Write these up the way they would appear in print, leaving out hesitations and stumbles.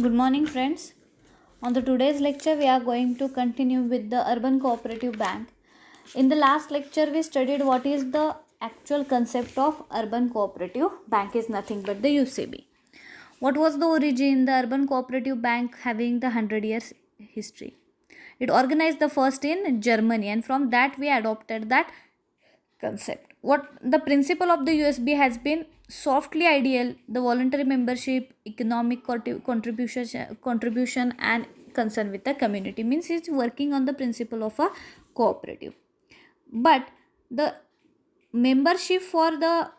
Good morning, friends. On the today's lecture, we are going to continue with the Urban Cooperative Bank. In the last lecture, we studied what is the actual concept of Urban Cooperative Bank is nothing but the UCB. What was the origin? The Urban Cooperative Bank having the 100 years history. It organized the first in Germany, and from that we adopted that concept. What the principle of the USB has been softly ideal, the voluntary membership, economic contribution and concern with the community, means it's working on the principle of a cooperative. But the membership for the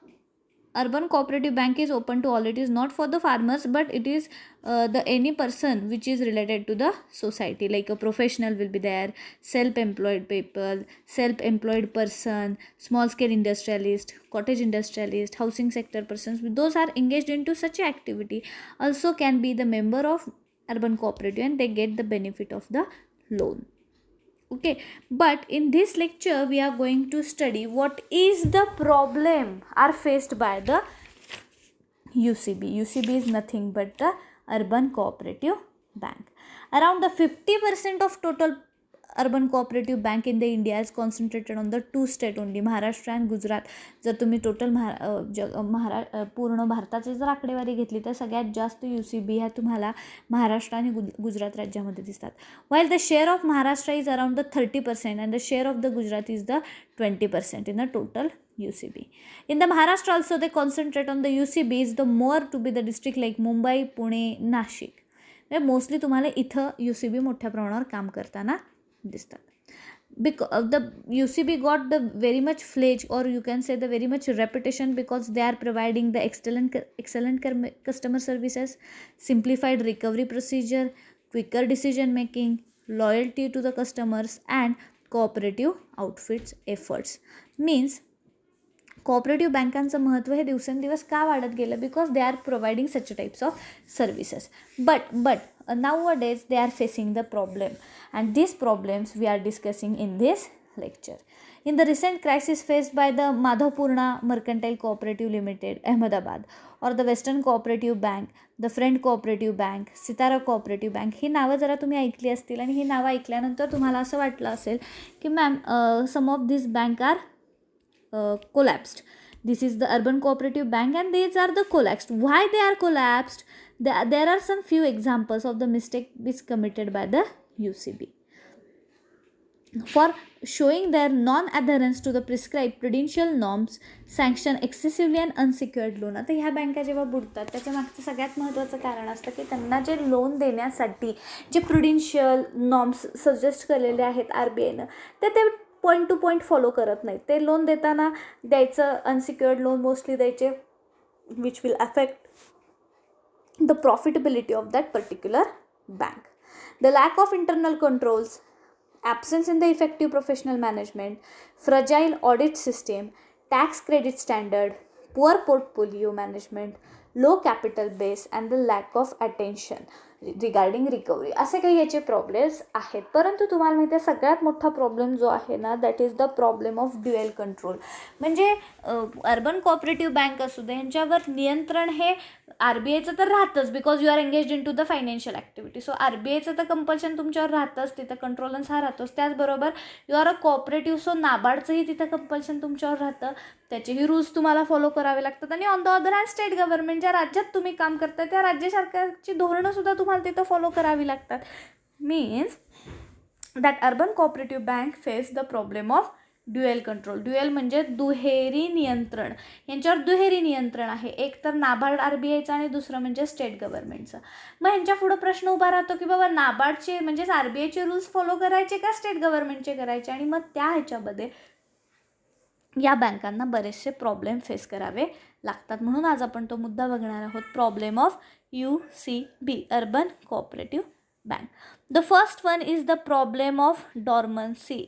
urban cooperative bank is open to all. It is not for the farmers, but it is the any person which is related to the society, like a professional will be there, self-employed people, self-employed person, small scale industrialist, cottage industrialist, housing sector persons, those are engaged into such a activity also can be the member of urban cooperative and they get the benefit of the loan. Okay, but in this lecture we are going to study what is the problem are faced by the UCB. UCB is nothing but the Urban Cooperative Bank. Around the 50% of total urban cooperative bank in the India is concentrated on the two state only, Maharashtra and Gujarat. जर तुम्ही total पूर्ण भारताची जर आकडेवारी घेतली तर सगळ्यात जास्त UCB ह्या तुम्हाला महाराष्ट्र आणि गुजरात राज्यामध्ये दिसतात. While the share of Maharashtra is around the 30% and the share of the Gujarat is the 20% in the total UCB. In the Maharashtra also they concentrate on the UCB is the more to be the district like Mumbai, Pune, Nashik. Mostly तुम्हाला इथं UCB मोठ्या प्रमाणावर काम करताना दिसतात. Because the UCB got the very much fledged, or you can say the very much reputation, because they are providing the excellent customer services, simplified recovery procedure, quicker decision making, loyalty to the customers and cooperative outfits efforts. Means cooperative बँकांचं महत्त्व हे दिवसेंदिवस का वाढत गेलं, because they are providing such types of services. But nowadays they are facing the problem, and these problems we are discussing in this lecture. In the recent crisis faced by the Madhavpurna Mercantile Cooperative Limited, Ahmedabad, or the Western Cooperative Bank, the Friend Cooperative Bank, Sitara Cooperative Bank, ही नावं जरा तुम्ही ऐकली असतील आणि ही नावं ऐकल्यानंतर तुम्हाला असं वाटलं असेल की ma'am some of this bank are collapsed. This is the urban cooperative bank and these are the collapsed. Why they are collapsed? There are some few examples of the mistake which committed by the UCB. For showing their non-adherence to the prescribed prudential norms, sanction excessively and unsecured loan. आता ह्या बँका जेव्हा बुडतात त्याच्या मागचं सगळ्यात महत्त्वाचं कारण असतं की त्यांना जे लोन देण्यासाठी जे प्रुडेन्शियल नॉर्म्स सजेस्ट केलेले आहेत RBIनं ते पॉईंट टू पॉईंट फॉलो करत नाहीत. ते लोन देताना द्यायचं अनसिक्युअर्ड लोन मोस्टली द्यायचे which will affect the profitability of that particular bank. The lack of internal controls, absence in the effective professional management, fragile audit system, tax credit standard, poor portfolio management, low capital base and the lack of attention regarding recovery, असे काही याचे problems आहेत. परंतु तुम्हाला माहिती आहे सगळ्यात मोठा प्रॉब्लेम जो आहे ना, that is the problem of dual control. म्हणजे अर्बन कोऑपरेटिव्ह बँक असू दे यांच्यावर नियंत्रण हे RBIचं तर राहतंच, because you are engaged in to the financial activity. So RBIचं तर कंपल्शन तुमच्यावर राहतंच, तिथं कंट्रोलन्स हा राहतोच. त्याचबरोबर you are a cooperative, so नाबार्डचंही तिथं कंपल्शन तुमच्यावर राहतं, त्याचेही रूल्स तुम्हाला फॉलो करावे लागतात. आणि on the other hand state government ज्या राज्यात तुम्ही काम करता त्या राज्य सरकारची धोरणंसुद्धा तुम्हाला तिथं फॉलो करावी लागतात. Means that urban cooperative bank face the problem of dual control. Dual म्हणजे दुहेरी नियंत्रण. यांच्यावर दुहेरी नियंत्रण आहे, एक तर नाबार्ड RBIचं आणि दुसरं म्हणजे स्टेट गव्हर्नमेंटचं. मग ह्यांच्या पुढं प्रश्न उभा राहतो की बाबा नाबार्डचे म्हणजेच RBIचे रूल्स फॉलो करायचे का स्टेट गव्हर्नमेंटचे करायचे. आणि मग त्या ह्याच्यामध्ये या बँकांना बरेचसे प्रॉब्लेम फेस करावे लागतात. म्हणून आज आपण तो मुद्दा बघणार आहोत, problem of UCB, urban cooperative bank. The first one is the problem of dormancy.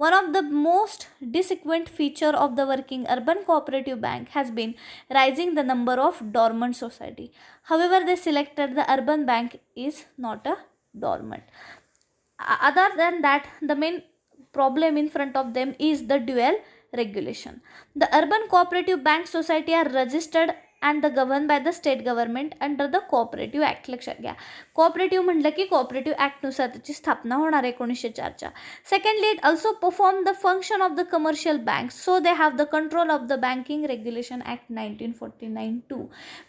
One of the most distinct feature of the working urban cooperative bank has been rising the number of dormant society. However, they selected the urban bank is not a dormant. Other than that, the main problem in front of them is the dual regulation. The urban cooperative bank society are registered and the govern by the state government under the cooperative act. लक्षात घ्या, cooperative म्हटलं की cooperative ॲक्टनुसार त्याची स्थापना होणार 1904च्या. Secondly, it also perform the function of the commercial bank, so they have the control of the banking regulation act 1949 too.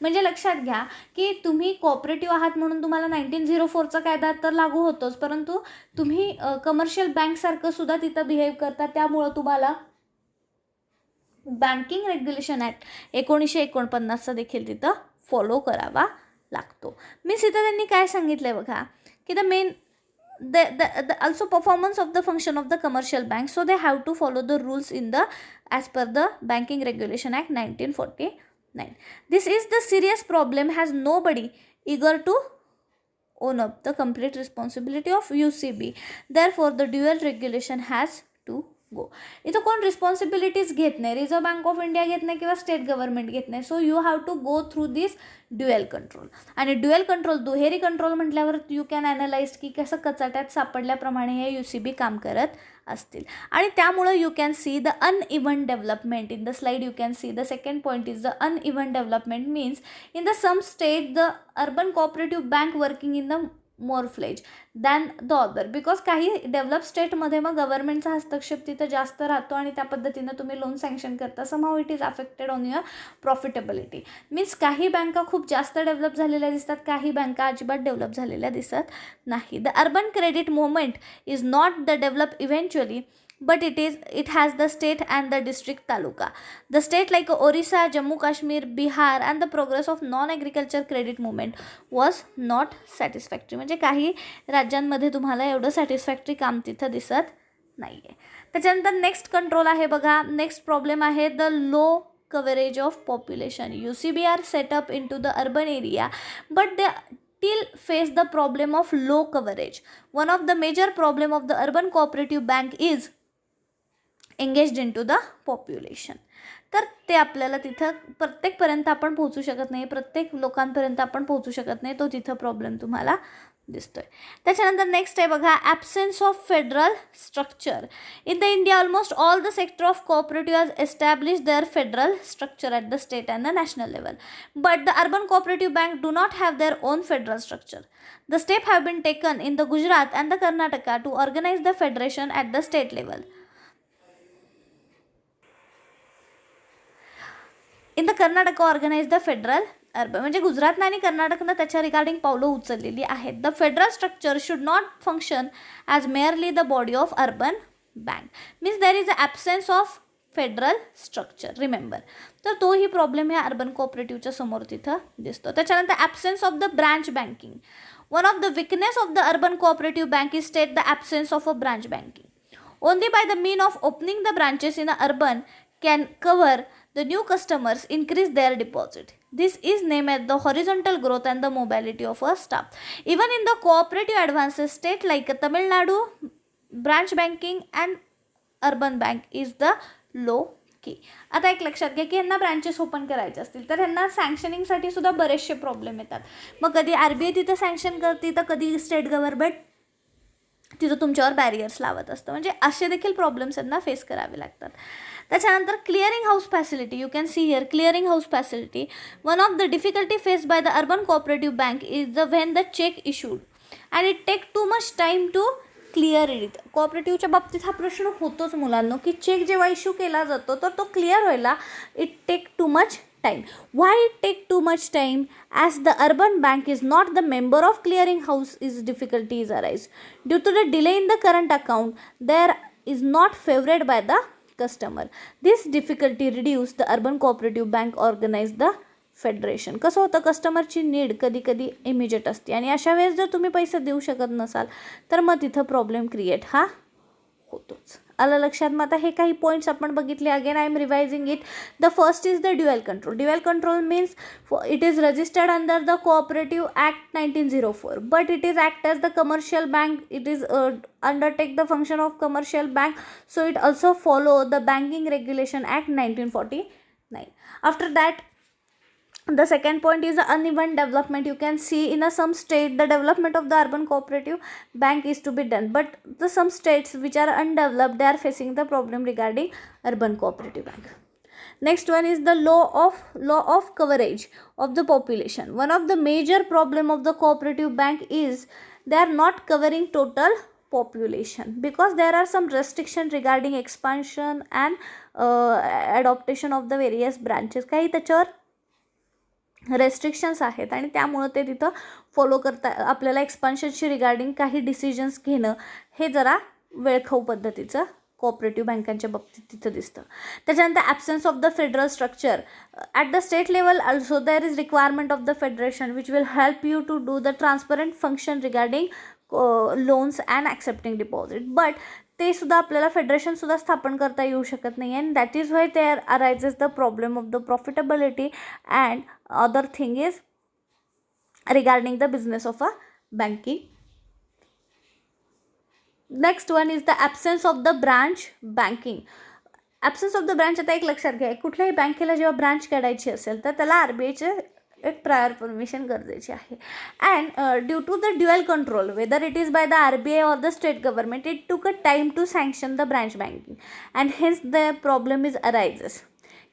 म्हणजे लक्षात घ्या की तुम्ही कोऑपरेटिव्ह आहात म्हणून तुम्हाला 1904चा कायदा तर लागू होतोच, परंतु तुम्ही कमर्शियल बँकसारखं सुद्धा तिथं बिहेव करता, त्यामुळं तुम्हाला बँकिंग रेग्युलेशन ॲक्ट 1949चा देखील तिथं फॉलो करावा लागतो. मीन्स इथं त्यांनी काय सांगितलं आहे बघा की the main the also performance of the function of the commercial bank, so they have to follow the rules in the as per the banking regulation act 1949. This is the serious problem, has nobody eager to own up the complete responsibility of UCB, therefore the dual regulation has to गो. इथं कोण responsibilities घेत नाही, reserve bank of India घेत नाही किंवा state government घेत नाही. So you have to go through this dual control. आणि ड्युएल कंट्रोल, दुहेरी कंट्रोल म्हटल्यावर यू कॅन ॲनालाइज की कसं कचाट्यात सापडल्याप्रमाणे हे UCB काम करत असतील. आणि त्यामुळं you can see the uneven development in the slide. You can see the second point is the uneven development means in the some state the urban cooperative bank working in the more fledge than the other. Because काही develop स्टेटमध्ये मग गव्हर्नमेंटचा हस्तक्षेप तिथं जास्त राहतो आणि त्या पद्धतीनं तुम्ही लोन सँक्शन करता. Somehow it is affected on your profitability. Means काही बँका खूप जास्त डेव्हलप झालेल्या दिसतात, काही बँका अजिबात डेव्हलप झालेल्या दिसत नाही. The urban credit movement is not the develop eventually, but it has the state and the district taluka. The state like Orissa, Jammu Kashmir, Bihar and the progress of non-agriculture credit movement was not satisfactory. म्हणजे काही राज्यांमध्ये तुम्हाला एवढं satisfactory काम तिथं दिसत नाही आहे. त्याच्यानंतर नेक्स्ट कंट्रोल आहे बघा. नेक्स्ट प्रॉब्लेम आहे the low coverage of population. UCB are set up into the urban area, but they still face the problem of low coverage. One of the major problem of the urban cooperative bank is engaged into the population. तर ते आपल्याला तिथं प्रत्येकपर्यंत आपण पोहोचू शकत नाही, प्रत्येक लोकांपर्यंत आपण पोहोचू शकत नाही, तो तिथं प्रॉब्लेम तुम्हाला दिसतोय. त्याच्यानंतर नेक्स्ट आहे बघा, absence of federal structure. In the India almost all the sector of cooperative has establish their federal structure at the state and the national level, but the urban cooperative bank do not have their own federal structure. The step have been taken in the Gujarat and the Karnataka to organise the federation at the state level. In the Karnataka organise the federal urban, म्हणजे गुजरातनं आणि कर्नाटकनं त्याच्या regarding पावलं उचललेली आहेत. The federal structure should not function as merely the body of urban bank. Means there is a absence of federal structure, remember. तर तोही problem ह्या अर्बन कोऑपरेटिव्हच्या समोर तिथं दिसतो. त्याच्यानंतर absence of the branch banking. One of the weakness of the urban cooperative bank is state the absence of a branch banking. Only by the mean of opening the branches in urban can cover the new customers, increase their deposit. This is named as the horizontal growth and the mobility of a staff. Even in the cooperative advances state like Tamil Nadu, branch banking and urban bank is the low key. आता एक लक्षात घ्या की यांना branches open करायचे असतील तर यांना सँक्शनिंगसाठी सुद्धा बरेचसे प्रॉब्लेम येतात. मग कधी RBI तिथं सँक्शन करते तर कधी स्टेट गव्हर्नमेंट तिथं तुमच्यावर बॅरियर्स लावत असतं. म्हणजे असे देखील प्रॉब्लेम्स यांना फेस करावे लागतात. त्याच्यानंतर clearing house facility. You can see here clearing house facility. One of the difficulty faced by the urban cooperative bank is the when the cheque issued and it take too much time to clear it. कोऑपरेटिव्हच्या बाबतीत हा प्रश्न होतोच मुलांनो की check जेव्हा issue केला जातो तर तो क्लिअर व्हायला it take too much time. Why it take too much time? As the urban bank is not the member of clearing house, is difficulties arise due to the delay in the current account. There is not favored by the customer. This difficulty reduce the urban cooperative bank organize the federation. कसं होतं, कस्टमरची need कधी कधी immediate असते आणि अशा वेळेस जर तुम्ही पैसे देऊ शकत नसाल तर मग तिथं प्रॉब्लेम क्रिएट हा होतोच. आलं लक्षात. मग आता हे काही पॉईंट्स आपण बघितले. Again I am revising it. The first is the dual control. Dual control means it is registered under the cooperative act 1904 but it is act as the commercial bank. It is undertake the function of commercial bank, so it also follow the banking regulation act 1949. After that, the second point is the uneven development. You can see in some state the development of the urban cooperative bank is to be done, but the some states which are undeveloped, they are facing the problem regarding urban cooperative bank. Next one is the law of coverage of the population. One of the major problem of the cooperative bank is they are not covering total population because there are some restriction regarding expansion and adaptation of the various branches. काही त्याच्यावर restrictions आहेत आणि त्यामुळे ते तिथं follow करता आपल्याला एक्सपान्शनशी regarding काही डिसिजन्स घेणं हे जरा वेळखाऊ पद्धतीचं कोऑपरेटिव्ह बँकांच्या बाबतीत तिथं दिसतं. त्याच्यानंतर absence of the federal structure at the state level also there is requirement of the federation which will help you to do the transparent function regarding loans and accepting deposit. But ते सुद्धा आपल्याला फेडरेशनसुद्धा स्थापन करता येऊ शकत नाही and that is why there arises the problem of the profitability and other thing is regarding the business of a banking. Next one is the absence of the branch banking. Absence of the branch आता एक लक्षात घ्या, कुठल्याही बँकेला जेव्हा branch काढायची असेल तर त्याला RBIचे एक प्रायर परमिशन गरजेची आहे. And due to the dual control whether it is by the RBI or the state government it took a time to sanction the branch banking and hence the problem is arises.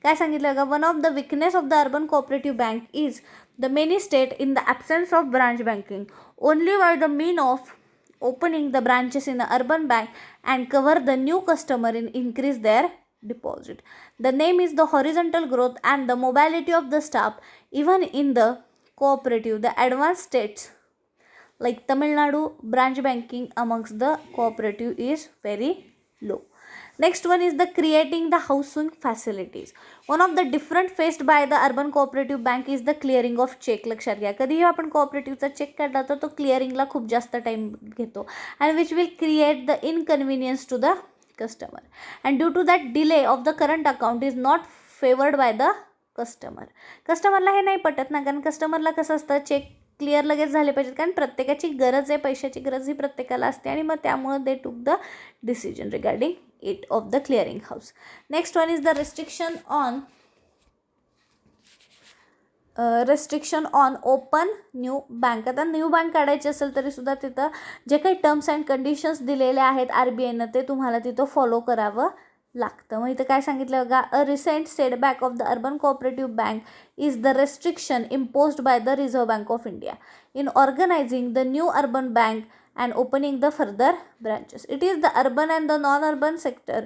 काय सांगितलं का, one of the weakness of the urban cooperative bank is the many state in the absence of branch banking only by the mean of opening the branches in the urban bank and cover the new customer and increase their deposit. The name is the horizontal growth and the mobility of the staff. Even in the cooperative, the advanced states like Tamil Nadu, branch banking amongst the cooperative is very low. Next one is the creating the housing facilities. One of the different faced by the urban cooperative bank is the clearing of check. लक्षात घ्या, कधीही आपण कोऑपरेटिव्हचा check काढला तर तो क्लिअरिंगला खूप जास्त time घेतो and which will create the inconvenience to the customer and due to that delay of the current account is not favored by the customer. कस्टमरला हे नाही पटत ना, कारण कस्टमरला कसं असतं चेक क्लिअर लगेच झाले पाहिजेत कारण प्रत्येकाची गरज आहे, पैशाची गरज ही प्रत्येकाला असते आणि मग त्यामुळे they took the decision regarding it of the clearing house. Next one is the restriction on open new bank. आता न्यू बँक काढायची असेल तरी सुद्धा तिथं जे काही टर्म्स अँड कंडिशन्स दिलेले आहेत RBIनं ते तुम्हाला तिथं फॉलो करावं लागतं. मग इथं काय सांगितलं बघा, a recent setback of the urban cooperative bank is the restriction imposed by the reserve bank of India in organising the new urban bank and opening the further branches. It is the urban and the non-urban sector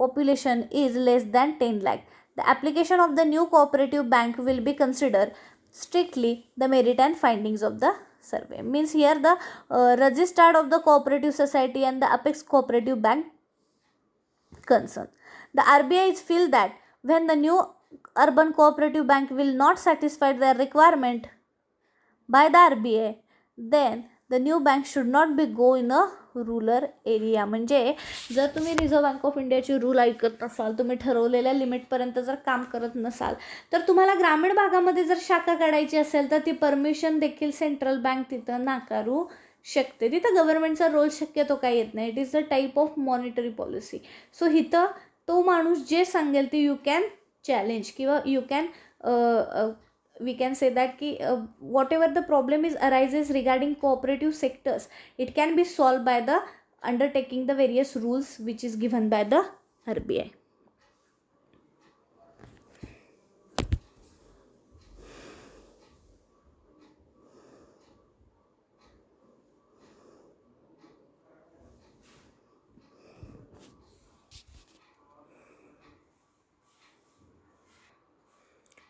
population is less than 10 lakh. The application of the new cooperative bank will be considered strictly the merit and findings of the survey. Means here the registered of the cooperative society and the apex cooperative bank concern. The RBI feel that when the new urban cooperative bank will not satisfy their requirement by the RBI, then the new bank should not be go in a rural area. म्हणजे जर तुम्ही reserve bank of इंडियाची rule ऐकत नसाल, तुम्ही ठरवलेल्या लिमिटपर्यंत जर काम करत नसाल तर तुम्हाला ग्रामीण भागामध्ये जर शाखा काढायची असेल तर ती परमिशन देखील सेंट्रल बँक तिथं नाकारू शकते. तिथं गव्हर्नमेंटचा रोल शक्यतो काही येत नाही. It is a type of monetary policy. So इथं तो माणूस जे सांगेल ते यू कॅन चॅलेंज किंवा you can we can say that ki whatever the problem is arises regarding cooperative sectors, it can be solved by the undertaking the various rules which is given by the RBI.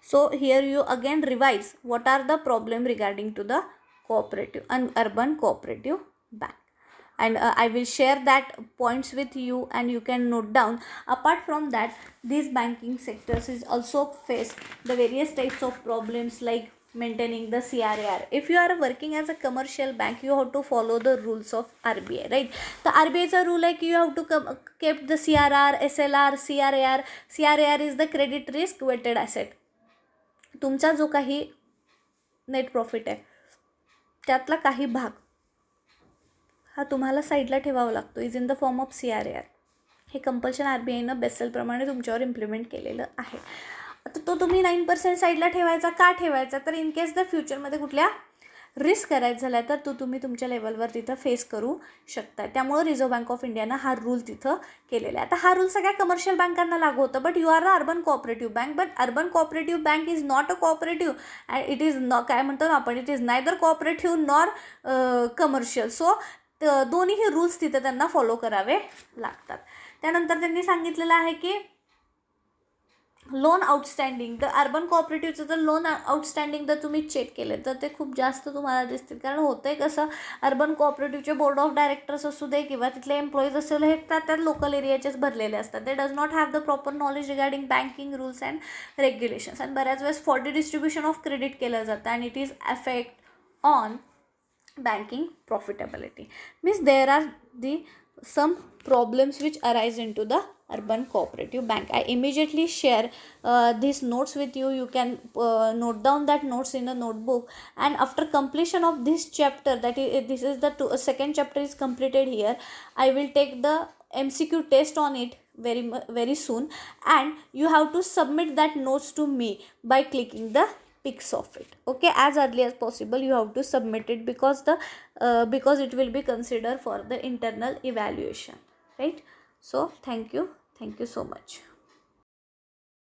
So here you again revise what are the problem regarding to the cooperative and urban cooperative bank, and I will share that points with you and you can note down. Apart from that, these banking sectors is also face the various types of problems like maintaining the CRAR. If you are working as a commercial bank, you have to follow the rules of RBI, right? The RBI's rule like you have to keep the CRR, SLR, CRAR. CRAR is the credit risk weighted asset. तुमचा जो काही net profit आहे त्यातला काही भाग हा तुम्हाला साईडला ठेवावा लागतो, is in the form of CRAR. हे कंपल्शन RBIनं बेसलप्रमाणे तुमच्यावर इम्प्लिमेंट केलेलं आहे. आता तो तुम्ही 9% साईडला ठेवायचा का ठेवायचा, तर इन केस द फ्युचरमध्ये कुठल्या रिस्क करायचं झाला तर तुम्ही तुमच्या लेवलवर तिथं फेस करू शकता. त्यामुळं रिझर्व्ह बँक ऑफ इंडियानं हा रूल तिथं केलेला आहे. आता हा रूल सगळ्या कमर्शियल बँकांना लागू होतं. But you are a urban cooperative bank, but urban cooperative bank is not a cooperative and it is काय म्हणतो ना आपण, it is neither cooperative nor commercial. So दोन्हीही रूल्स तिथं त्यांना फॉलो करावे लागतात. त्यानंतर त्यांनी सांगितलेलं आहे की लोन आउटस्टँडिंग, द अर्बन कोऑपरेटिव्हचं जर लोन आउटस्टँडिंग जर तुम्ही चेक केले तर ते खूप जास्त तुम्हाला दिसतील. कारण होतं आहे कसं, अर्बन कोऑपरेटिव्हचे बोर्ड ऑफ डायरेक्टर्स असू दे किंवा तिथले एम्प्लॉईज असेल, हे त्या लोकल एरियाचेच भरलेले असतात. दे does not have the proper knowledge regarding banking rules and regulations. आणि बऱ्याच वेळेस फॉल्टी डिस्ट्रीब्युशन ऑफ क्रेडिट केलं जातं and it is affect on banking profitability. Means there are some problems which arise into the urban cooperative bank. I immediately share these notes with you. You can note down that notes in a notebook, and after completion of this chapter, that is this is the second chapter is completed here, I will take the MCQ test on it very soon, and you have to submit that notes to me by clicking the pics of it. Okay, as early as possible you have to submit it, because it will be considered for the internal evaluation, right? So thank you so much.